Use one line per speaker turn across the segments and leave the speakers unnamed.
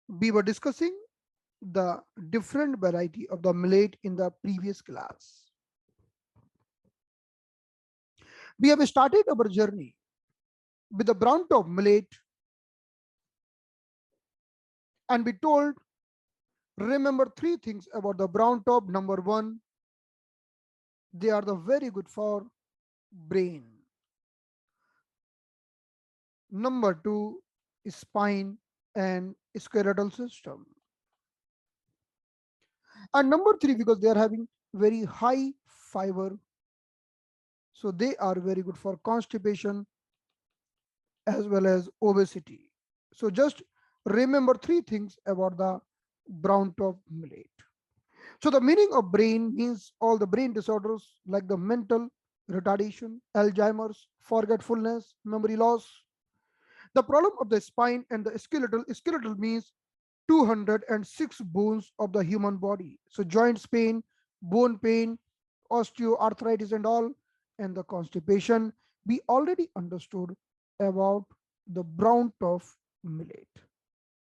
We were discussing the different variety of the millet in the previous class. We have started our journey with the brown top millet, and we told, remember three things about the brown top. Number one, they are the very good for brain. Number two, spine and skeletal system. And number three, because they are having very high fiber, so they are very good for constipation as well as obesity. So just remember three things about the brown top millet. So the meaning of brain means all the brain disorders like the mental retardation, Alzheimer's, forgetfulness, memory loss. The problem of the spine and the skeletal means 206 bones of the human body. So joints pain, bone pain, osteoarthritis and all, and the constipation. We already understood about the brown top millet.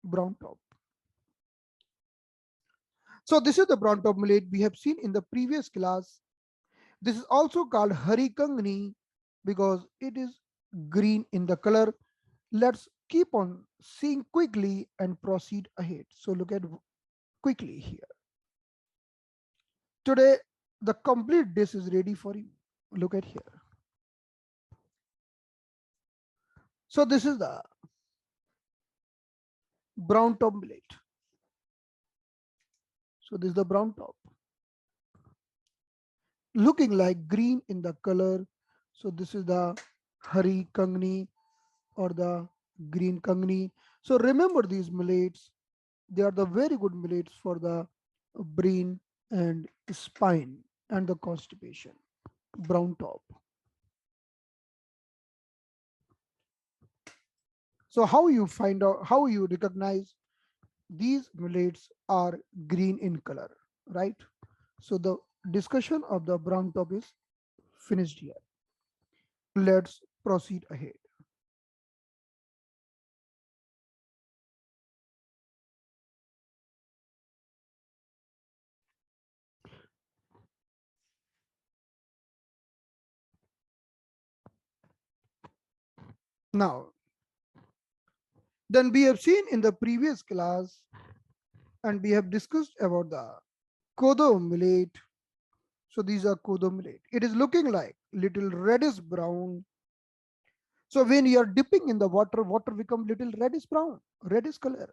Brown top. So this is the brown top millet we have seen in the previous class. This is also called harikangni because it is green in the color. Let's keep on seeing quickly and proceed ahead. So look at quickly here. Today, the complete dish is ready for you. Look at here. So this is the brown top millet. So this is the brown top. Looking like green in the color. So this is the hari kangni or the green kangni. So remember these millets. They are the very good millets for the brain and spine and the constipation. Brown top. So how you find out, how you recognize these millets are green in color, right? So the discussion of the brown top is finished here. Let's proceed ahead. Now, then we have seen in the previous class and we have discussed about the kodo millet. So these are kodo millet. It is looking like little reddish brown. So when you are dipping in the water, water becomes little reddish brown, reddish color.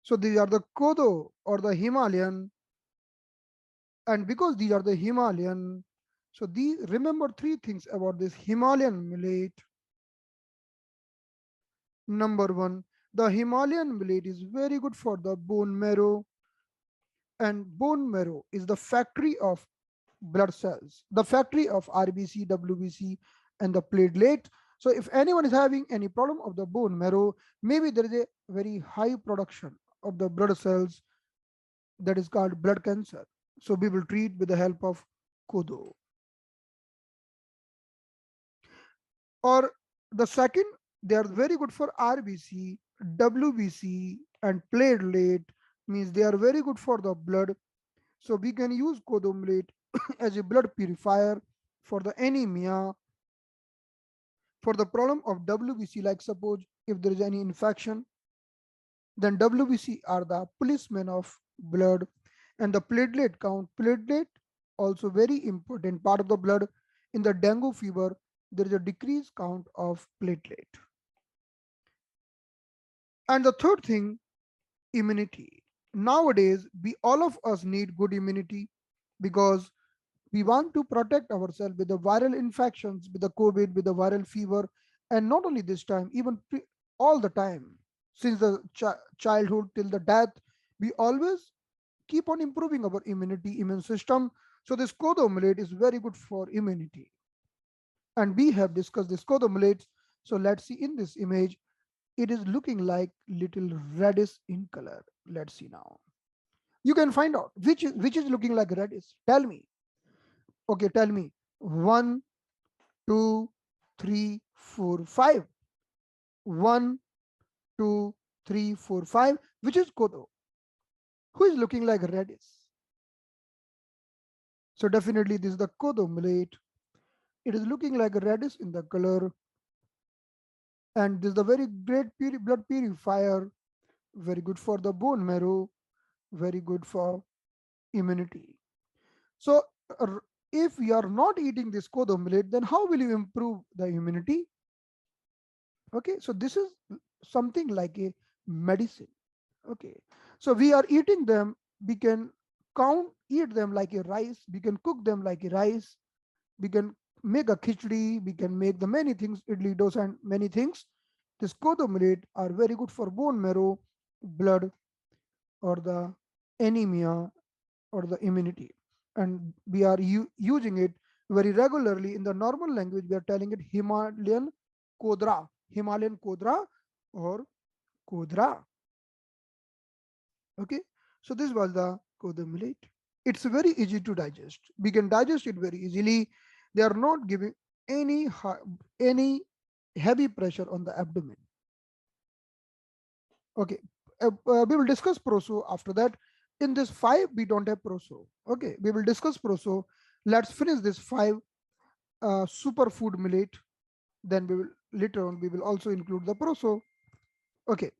So these are the kodo or the Himalayan. And because these are the Himalayan, so these remember three things about this Himalayan millet. Number one, the Himalayan millet is very good for the bone marrow, and bone marrow is the factory of blood cells, the factory of RBC, WBC, and the platelet. So if anyone is having any problem of the bone marrow, maybe there is a very high production of the blood cells that is called blood cancer. So we will treat with the help of kodo. Or the second, they are very good for RBC, WBC, and platelet, means they are very good for the blood. So we can use kodo millet as a blood purifier for the anemia, for the problem of WBC, like suppose if there is any infection, then WBC are the policemen of blood. And the platelet count, platelet also very important part of the blood. In the dengue fever, there is a decreased count of platelet. And the third thing, immunity. Nowadays, we all of us need good immunity because we want to protect ourselves with the viral infections, with the COVID, with the viral fever, and not only this time, even all the time, since the childhood till the death, we always keep on improving our immunity, immune system. So this kodo millet is very good for immunity. And we have discussed this kodo millet. So let's see in this image, it is looking like little reddish in color. Let's see now. You can find out which is looking like reddish. Tell me. Okay, tell me. 1, 2, 3, 4, 5. 1, 2, 3, 4, 5. Which is kodo? Who is looking like radish? So definitely this is the kodo millet. It is looking like a radish in the color, and this is the very great blood purifier, very good for the bone marrow, very good for immunity. So if you are not eating this kodo millet, then how will you improve the immunity? Okay, so this is something like a medicine. Okay, so we are eating them. We can eat them like a rice. We can cook them like a rice. We can make a khichdi. We can make the many things, idli, dosa, and many things. This kodo millet are very good for bone marrow, blood, or the anemia, or the immunity. And we are using it very regularly. In the normal language, we are telling it Himalayan kodra, or kodra. Okay, so this was the kodo millet. It's very easy to digest. We can digest it very easily. They are not giving any any heavy pressure on the abdomen. Okay, we will discuss proso after that. In this 5, we don't have proso. Okay, we will discuss proso. Let's finish this 5 superfood millet. Then we will later on we will also include the proso. Okay,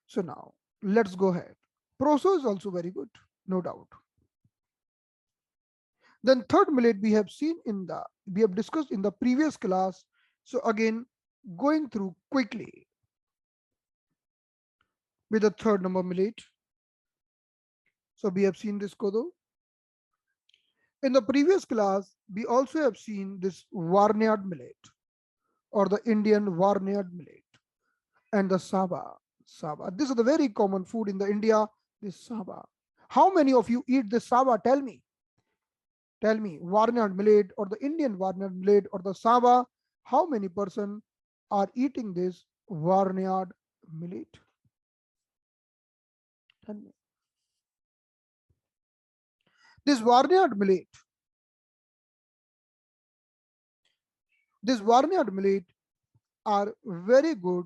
so now let's go ahead. Proso is also very good, no doubt. Then third millet we have discussed in the previous class. So again, going through quickly with the third number millet. So we have seen this kodo. In the previous class, we also have seen this barnyard millet, or the Indian barnyard millet, and the saba. Saba. This is the very common food in the India. This saba. How many of you eat this saba? Tell me. Tell me, barnyard millet, or the Indian barnyard millet, or the saba. How many person are eating this barnyard millet? Tell me. This barnyard millet. This barnyard millet are very good,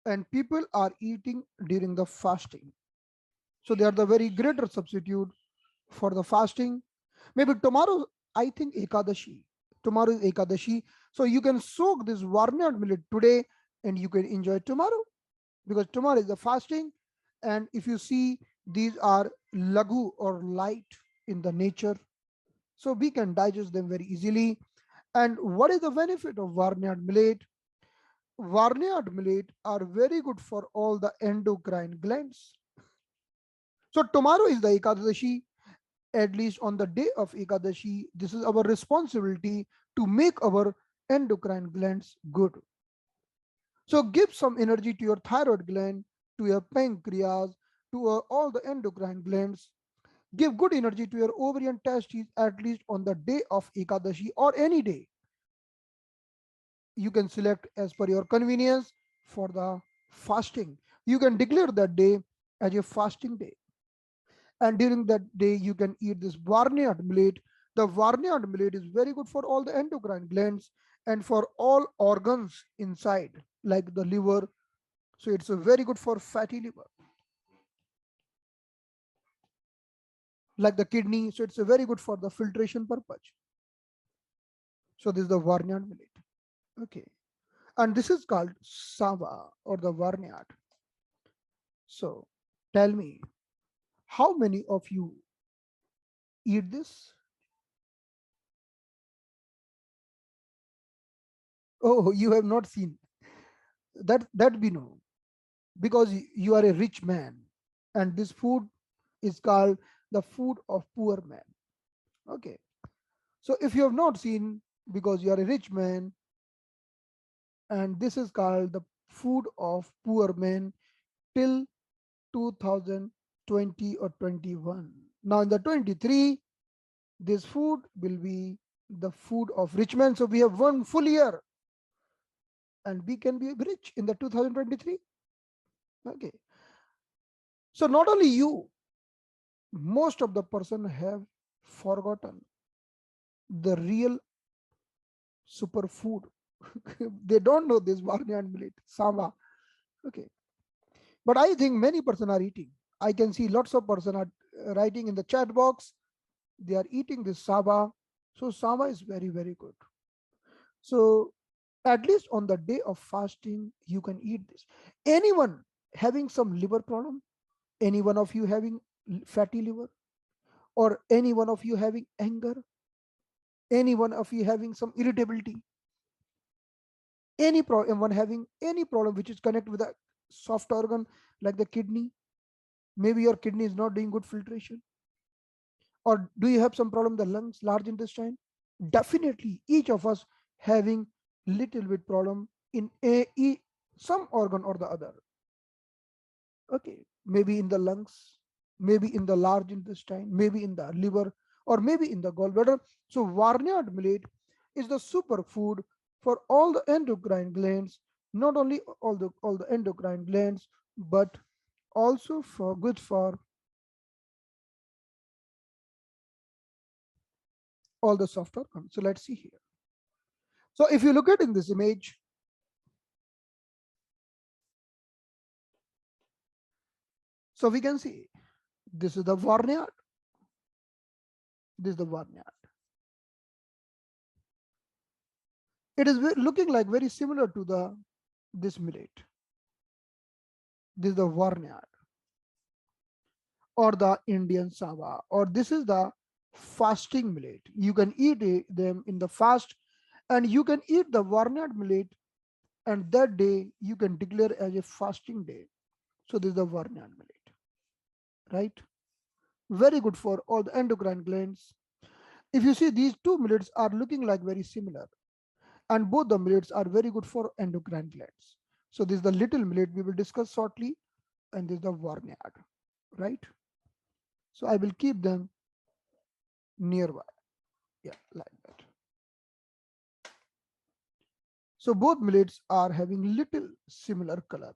and people are eating during the fasting. So they are the very greater substitute for the fasting. Maybe tomorrow, I think Ekadashi. Tomorrow is Ekadashi. So you can soak this barnyard millet today and you can enjoy tomorrow, because tomorrow is the fasting. And if you see, these are lagu, or light in the nature. So we can digest them very easily. And what is the benefit of barnyard millet? Barnyard millet are very good for all the endocrine glands. So tomorrow is the Ekadashi. At least on the day of Ekadashi, this is our responsibility to make our endocrine glands good. So give some energy to your thyroid gland, to your pancreas, to all the endocrine glands. Give good energy to your ovarian testes, at least on the day of Ekadashi, or any day. You can select as per your convenience for the fasting. You can declare that day as a fasting day. And during that day, you can eat this barnyard millet. The barnyard millet is very good for all the endocrine glands and for all organs inside, like the liver. So it's a very good for fatty liver, like the kidney. So it's a very good for the filtration purpose. So this is the barnyard millet. Okay. And this is called sava, or the barnyard. So tell me, how many of you eat this? Oh, you have not seen that we know, because you are a rich man, and this food is called the food of poor man. Okay, so if you have not seen, because you are a rich man, and this is called the food of poor man till 2020 or 21. Now in the 23, this food will be the food of rich man. So we have one full year and we can be rich in the 2023. Okay, so not only you, most of the person have forgotten the real superfood. They don't know this barnyard millet, sama. Okay, But I think many person are eating. I can see lots of person are writing in the chat box. They are eating this saba. So saba is very, very good. So at least on the day of fasting, you can eat this. Anyone having some liver problem? Any one of you having fatty liver? Or any one of you having anger? Any one of you having some irritability? Any problem, one having any problem which is connected with a soft organ like the kidney? Maybe your kidney is not doing good filtration. Or do you have some problem in the lungs, large intestine? Definitely, each of us having little bit problem in some organ or the other. Okay, maybe in the lungs, maybe in the large intestine, maybe in the liver, or maybe in the gallbladder. So barnyard millet is the superfood for all the endocrine glands, not only all the endocrine glands, but also for good for all the soft organs. So let's see here. So if you look at in this image, so we can see this is the barnyard. This is the barnyard. It is looking like very similar to the this millet. This is the barnyard or the Indian sava, or this is the fasting millet. You can eat them in the fast, and you can eat the barnyard millet, and that day you can declare as a fasting day. So this is the barnyard millet, right? Very good for all the endocrine glands. If you see, these two millets are looking like very similar, and both the millets are very good for endocrine glands. So this is the little millet we will discuss shortly, and this is the barnyard, right? So I will keep them nearby. Yeah, like that. So both millets are having little similar color.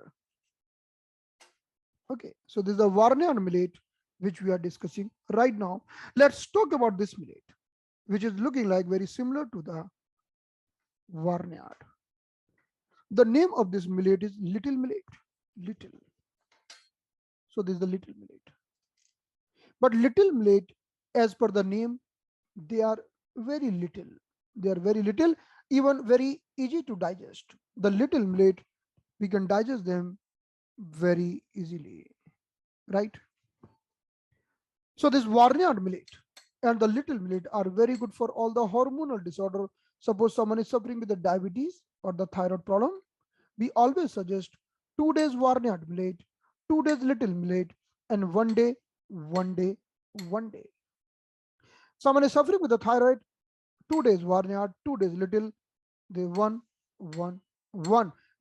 Okay, so this is the barnyard millet which we are discussing right now. Let's talk about this millet, which is looking like very similar to the barnyard. The name of this millet is little millet. Little. So this is the little millet. But little millet, as per the name, they are very little. They are very little, even very easy to digest. The little millet, we can digest them very easily, right? So this barnyard millet and the little millet are very good for all the hormonal disorder. Suppose someone is suffering with the diabetes or the thyroid problem, we always suggest 2 days barnyard millet, 2 days little millet, and 1 day, 1 day, 1 day. Someone is suffering with the thyroid, 2 days barnyard, 2 days little, they one,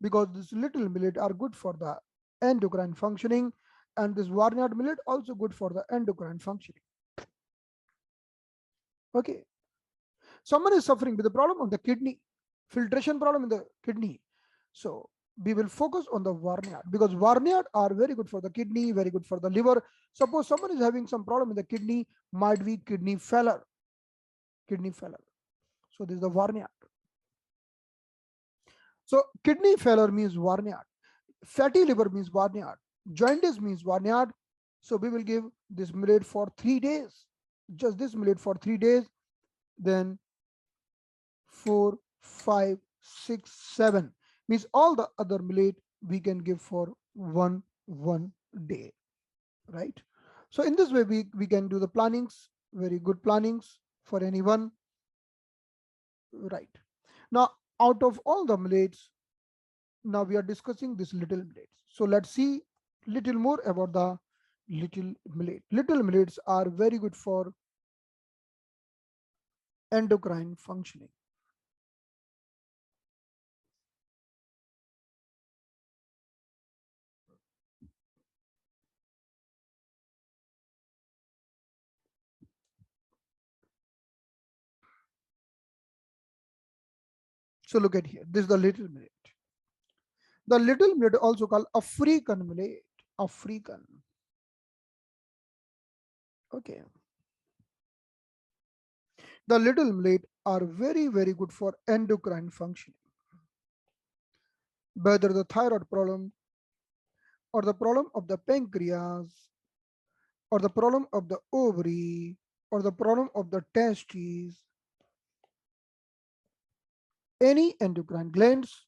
because this little millet are good for the endocrine functioning, and this barnyard millet also good for the endocrine functioning. Okay, someone is suffering with the problem of the kidney, filtration problem in the kidney. So we will focus on the barnyard, because barnyard are very good for the kidney, very good for the liver. Suppose someone is having some problem in the kidney, might be kidney failure. Kidney failure. So this is the barnyard. So kidney failure means barnyard. Fatty liver means barnyard. Jaundice means barnyard. So we will give this millet for 3 days. Just this millet for 3 days. Then 4, 5, 6, 7 means all the other millet we can give for one day, right? So in this way we can do the plannings, very good plannings for anyone, right? Now out of all the millets, now we are discussing this little millets. So let's see little more about the little millet. Little millets are very good for endocrine functioning. So look at here, this is the little millet. The little millet also called African millet. African. Okay. The little millet are very, very good for endocrine functioning. Whether the thyroid problem, or the problem of the pancreas, or the problem of the ovary, or the problem of the testes, any endocrine glands,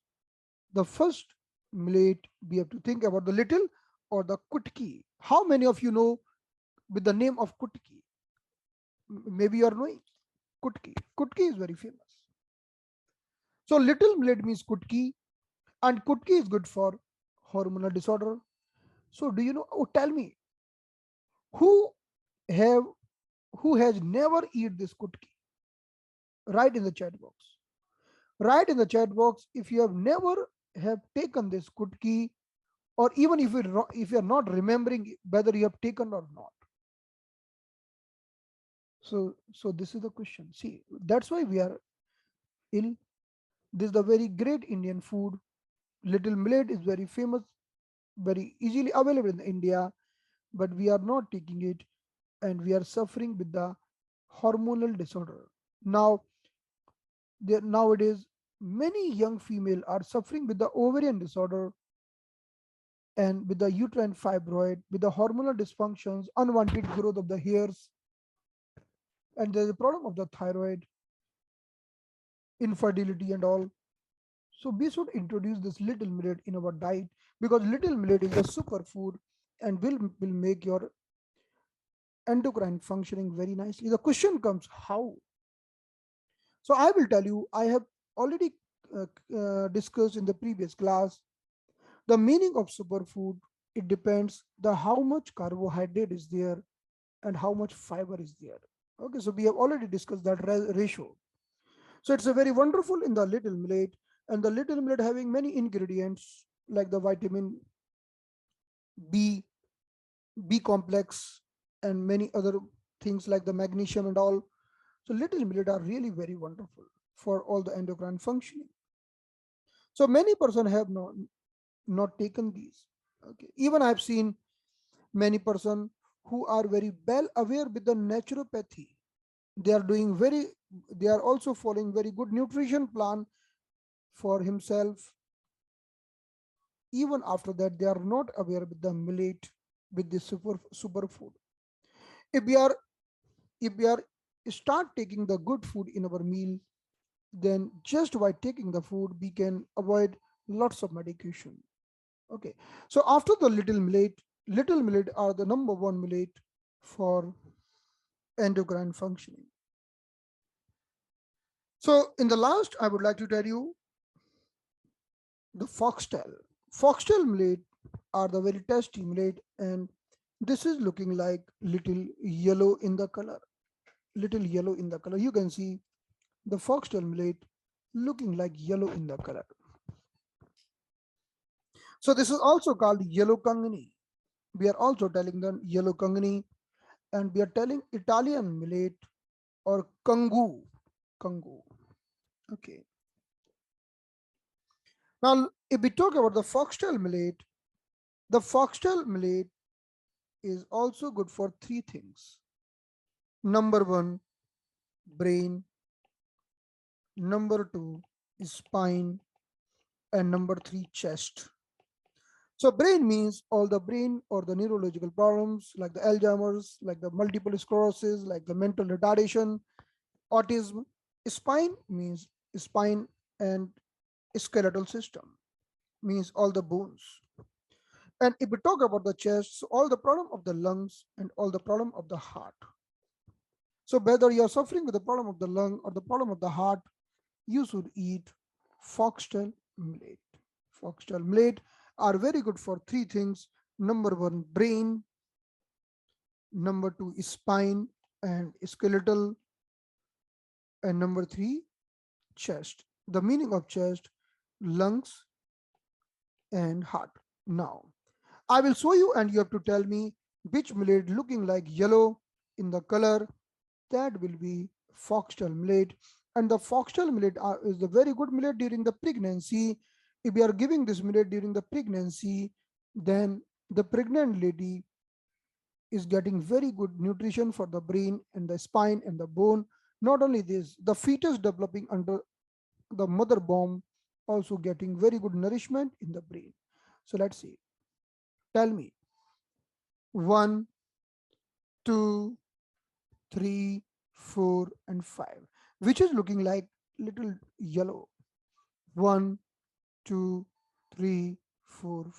the first millet we have to think about the little or the kutki. How many of you know with the name of kutki? Maybe you are knowing kutki. Kutki is very famous. So little millet means kutki, and kutki is good for hormonal disorder. So do you know? Oh, tell me who have who has never eat this kutki? Write in the chat box. Write in the chat box if you have never have taken this kutki, or even if you are not remembering whether you have taken or not. So this is the question. See, that's why we are ill. This is the very great Indian food. Little millet is very famous, very easily available in India, but we are not taking it, and we are suffering with the hormonal disorder. Now, nowadays, many young female are suffering with the ovarian disorder and with the uterine fibroid, with the hormonal dysfunctions, unwanted growth of the hairs, and there's a problem of the thyroid, infertility, and all. So we should introduce this little millet in our diet, because little millet is a superfood and will make your endocrine functioning very nicely. The question comes how? So I will tell you, I have already discussed in the previous class the meaning of superfood. It depends the how much carbohydrate is there and how much fiber is there. Okay, so we have already discussed that ratio. So it's a very wonderful in the little millet, and the little millet having many ingredients like the vitamin B, B complex, and many other things like the magnesium and all. So little millet are really very wonderful for all the endocrine functioning. So many person have not taken these. Okay, even I've seen many person who are very well aware with the naturopathy. They are doing very. They are also following very good nutrition plan for himself. Even after that, they are not aware with the millet, with the superfood. If we are if we are start taking the good food in our meal, then just by taking the food, we can avoid lots of medication. Okay. So after the little millet are the number one millet for endocrine functioning. So in the last, I would like to tell you the foxtail. Foxtail millet are the very tasty millet, and this is looking like little yellow in the color. Little yellow in the color. You can see the foxtail millet looking like yellow in the color. So this is also called yellow kangni. We are also telling them yellow kangni, and we are telling Italian millet or kangu. Kangu. Okay. Now, if we talk about the foxtail millet is also good for three things. Number one, brain. Number two, spine. And number three, chest. So brain means all the brain or the neurological problems like the Alzheimer's, like the multiple sclerosis, like the mental retardation, autism. Spine means spine and skeletal system, means all the bones. And if we talk about the chest, so all the problem of the lungs and all the problem of the heart. So whether you're suffering with the problem of the lung or the problem of the heart, you should eat foxtail millet. Foxtail millet are very good for three things. Number one, brain. Number two, spine and skeletal. And number three, chest. The meaning of chest, lungs, and heart. Now, I will show you, and you have to tell me which millet looking like yellow in the color. That will be foxtail millet. And the foxtail millet is the very good millet during the pregnancy. If we are giving this millet during the pregnancy, then the pregnant lady is getting very good nutrition for the brain and the spine and the bone. Not only this, the fetus developing under the mother womb also getting very good nourishment in the brain. So let's see. Tell me. 1, 2, 3, 4, and 5. Which is looking like little yellow? 1, 2, 3, 4,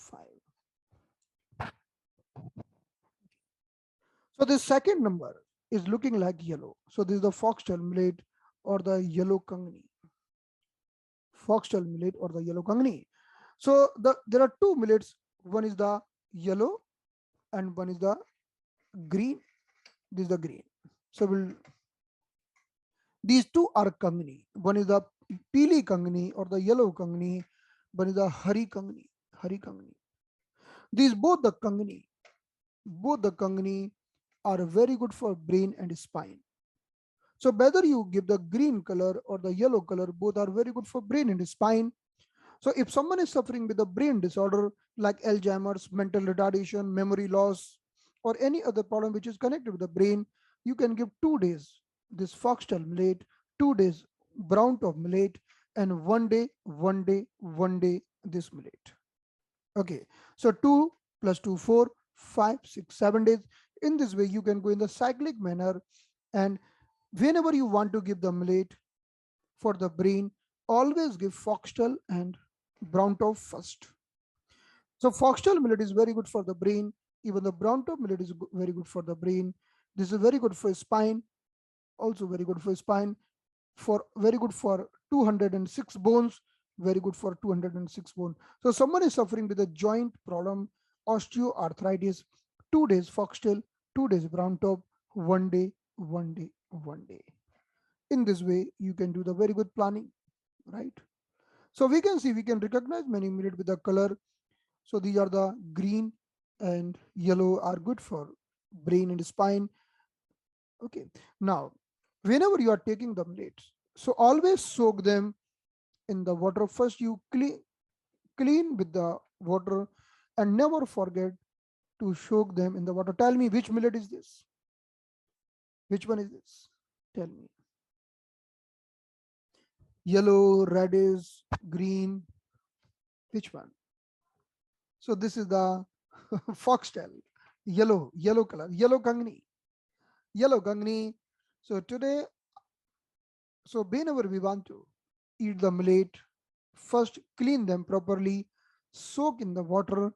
5. So the second number is looking like yellow. So this is the foxtail millet or the yellow kangni. Foxtail millet or the yellow kangni. So there are two millets. One is the yellow and one is the green. This is the green. So these two are kangni. One is the pili kangni or the yellow kangni. One is the hari kangni. Hari kangni. These both the kangni are very good for brain and spine. So whether you give the green color or the yellow color, both are very good for brain and spine. So if someone is suffering with a brain disorder like Alzheimer's, mental retardation, memory loss, or any other problem which is connected with the brain, you can give 2 days this foxtail millet, 2 days brown top millet, and 1 day, 1 day, 1 day this millet. Okay, so 2 plus 2, 4, 5, 6, 7 days. In this way, you can go in the cyclic manner, and whenever you want to give the millet for the brain, always give foxtail and brown top first. So foxtail millet is very good for the brain. Even the brown top millet is very good for the brain. This is very good for spine, also very good for spine, for very good for 206 bones, very good for 206 bone. So someone is suffering with a joint problem, osteoarthritis, 2 days foxtail, 2 days brown top, 1 day, 1 day, 1 day. In this way, you can do the very good planning, right? So we can see, we can recognize many millet with the color. So these are the green and yellow are good for brain and spine. Okay. Now, whenever you are taking the millets, so always soak them in the water. First, you clean with the water and never forget to soak them in the water. Tell me which millet is this? Which one is this? Tell me. Yellow, reddish, green. Which one? So this is the foxtail, yellow color, yellow kangni. So today, so whenever we want to eat the millet, first clean them properly, soak in the water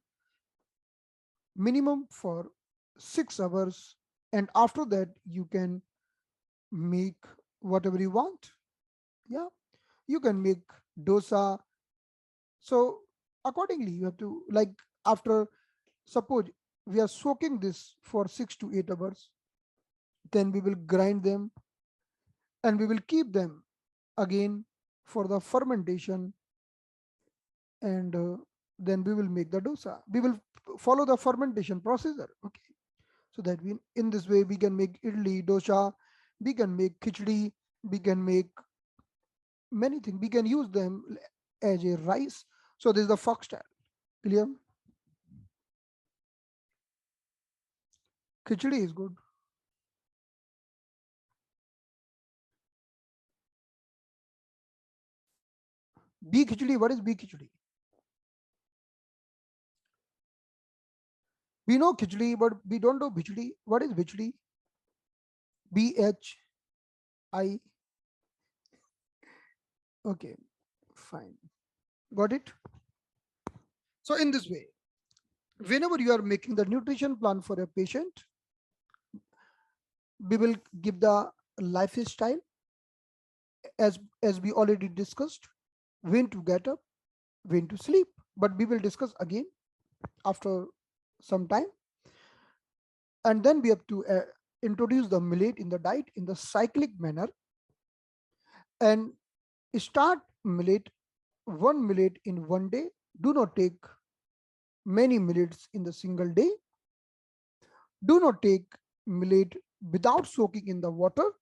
minimum for 6 hours, and after that you can make whatever you want. Yeah, you can make dosa. So accordingly, you have to, like, after, suppose we are soaking this for 6 to 8 hours, then we will grind them and we will keep them again for the fermentation, and then we will make the dosa. We will follow the fermentation procedure. Okay, so that we, in this way, we can make idli, dosa, we can make khichdi, we can make many things. We can use them as a rice. So this is the foxtail. Clear? Khichdi is good. Bee khichdi. What is bee khichdi? We know khichdi, but we don't know bhichdi. What is bhichdi? BHI. Okay, fine. Got it? So in this way, whenever you are making the nutrition plan for a patient, we will give the lifestyle as we already discussed, when to get up, when to sleep. But we will discuss again after some time. And then we have to introduce the millet in the diet in the cyclic manner, and start millet, one millet in 1 day. Do not take many millets in the single day. Do not take millet without soaking in the water.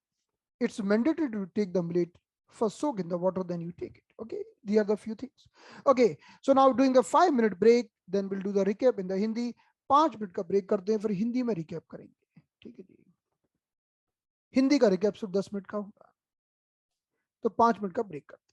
It's mandatory to take the millet first, soak in the water, then you take it. Okay, these are the few things. Okay, so now doing a 5-minute break, then we'll do the recap in the Hindi. 5 minute का break करते हैं, फिर हिंदी में recap करेंगे. ठीक है जी. हिंदी का recap सिर्फ 10 मिनट का होगा, तो 5 मिनट का ब्रेक करते हैं.